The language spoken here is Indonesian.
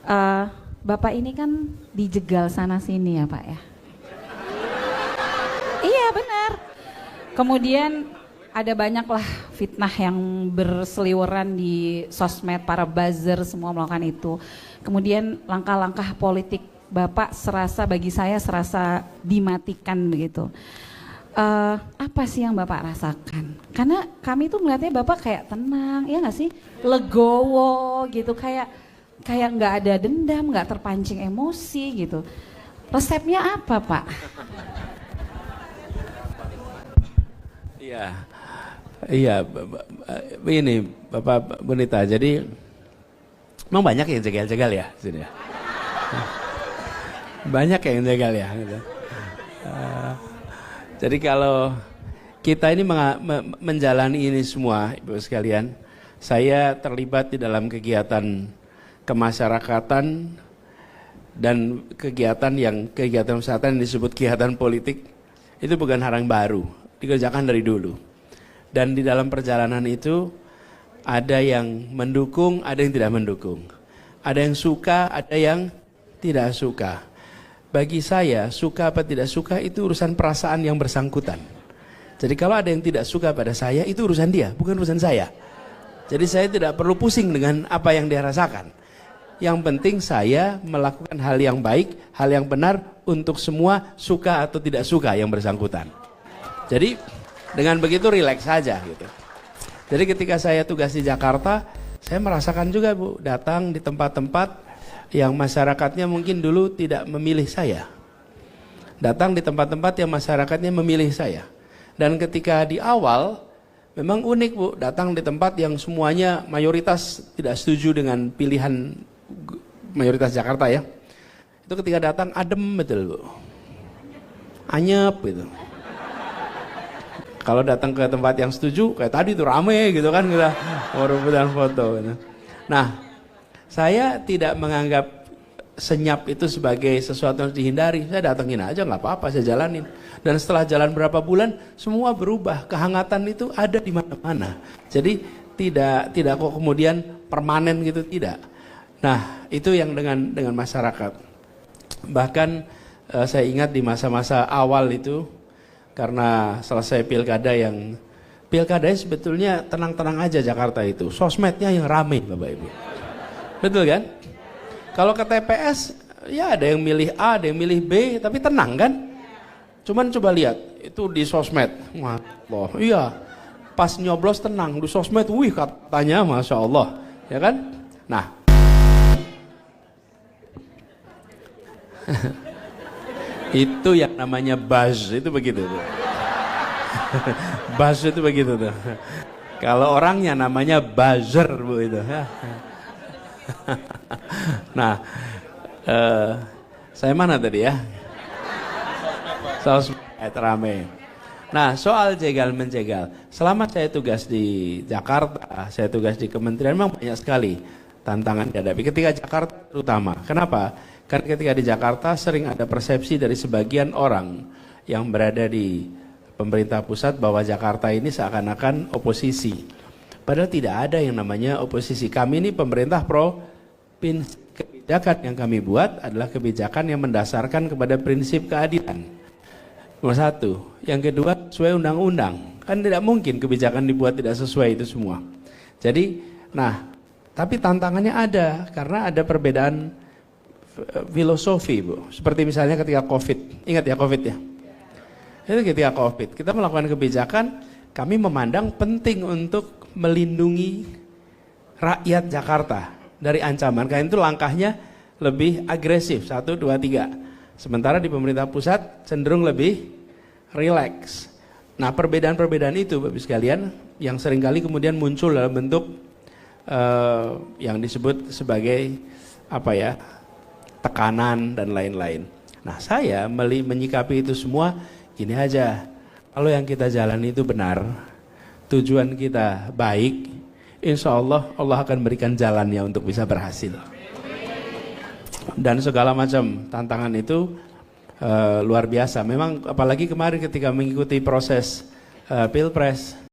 Eh, Bapak ini kan dijegal sana sini ya Pak ya. Iya benar. Kemudian ada banyaklah fitnah yang berseliweran di sosmed, para buzzer semua melakukan itu. Kemudian langkah-langkah politik Bapak bagi saya serasa dimatikan begitu. Apa sih yang Bapak rasakan? Karena kami tuh melihatnya Bapak kayak tenang, ya nggak sih? Legowo gitu, kayak nggak ada dendam, nggak terpancing emosi gitu. Resepnya apa Pak? Iya, iya, begini Bapak Bonita, jadi memang banyak yang jegal-jegal ya sini ya. Banyak yang jegal ya. Gitu. Jadi kalau kita ini menjalani ini semua, Ibu sekalian, saya terlibat di dalam kegiatan kemasyarakatan dan kegiatan kesehatan yang disebut kegiatan politik itu bukan hal yang baru, dikerjakan dari dulu. Dan di dalam perjalanan itu ada yang mendukung, ada yang tidak mendukung. Ada yang suka, ada yang tidak suka. Bagi saya, suka apa tidak suka itu urusan perasaan yang bersangkutan. Jadi kalau ada yang tidak suka pada saya, itu urusan dia, bukan urusan saya. Jadi saya tidak perlu pusing dengan apa yang dia rasakan. Yang penting saya melakukan hal yang baik, hal yang benar untuk semua, suka atau tidak suka yang bersangkutan. Jadi dengan begitu rileks saja gitu. Jadi ketika saya tugas di Jakarta, saya merasakan juga Bu, datang di tempat-tempat yang masyarakatnya mungkin dulu tidak memilih saya. Datang di tempat-tempat yang masyarakatnya memilih saya. Dan ketika di awal, memang unik Bu, datang di tempat yang semuanya mayoritas tidak setuju dengan pilihan mayoritas Jakarta ya. Itu ketika datang adem betul Bu. Anyep gitu. Kalau datang ke tempat yang setuju, kayak tadi tuh rame gitu kan, kita mau rebutan foto gitu. Nah, saya tidak menganggap senyap itu sebagai sesuatu yang dihindari. Saya datengin aja, nggak apa-apa, saya jalanin. Dan setelah jalan berapa bulan, semua berubah. Kehangatan itu ada di mana-mana. Jadi tidak kok kemudian permanen gitu, tidak. Nah, itu yang dengan masyarakat. Bahkan saya ingat di masa-masa awal itu, karena selesai pilkada sebetulnya tenang-tenang aja Jakarta itu. Sosmednya yang rame Bapak Ibu. Betul kan? Kalau ke TPS, ya ada yang milih A, ada yang milih B, tapi tenang kan? Cuman coba lihat, itu di sosmed. Allah, iya. Pas nyoblos tenang, di sosmed, wih katanya Masya Allah. Ya kan? Nah. Itu yang namanya buzz, itu begitu tuh. Buzz itu begitu tuh. Kalau orangnya namanya buzzer Bu itu. Nah, saya mana tadi ya? Sosmed rame. Nah, soal jegal menjegal. Selama saya tugas di Jakarta, saya tugas di kementerian, memang banyak sekali tantangan dihadapi. Ketika Jakarta terutama. Kenapa? Karena ketika di Jakarta sering ada persepsi dari sebagian orang yang berada di pemerintah pusat bahwa Jakarta ini seakan-akan oposisi. Padahal tidak ada yang namanya oposisi. Kami ini pemerintah provinsi. Kebijakan yang kami buat adalah kebijakan yang mendasarkan kepada prinsip keadilan. Nomor satu. Yang kedua, sesuai undang-undang. Kan tidak mungkin kebijakan dibuat tidak sesuai itu semua. Jadi, tapi tantangannya ada. Karena ada perbedaan filosofi Bu. Seperti misalnya ketika COVID. Ingat ya COVID ya? Itu ketika COVID. Kita melakukan kebijakan, kami memandang penting untuk melindungi rakyat Jakarta dari ancaman. Karena itu langkahnya lebih agresif, 1, 2, 3. Sementara di pemerintah pusat cenderung lebih rileks. Nah, perbedaan-perbedaan itu Bapak sekalian yang seringkali kemudian muncul dalam bentuk yang disebut sebagai tekanan dan lain-lain. Nah, saya menyikapi itu semua gini aja. Kalau yang kita jalani itu benar, tujuan kita baik, insya Allah Allah akan berikan jalannya untuk bisa berhasil. Dan segala macam tantangan itu luar biasa. Memang apalagi kemarin ketika mengikuti proses Pilpres,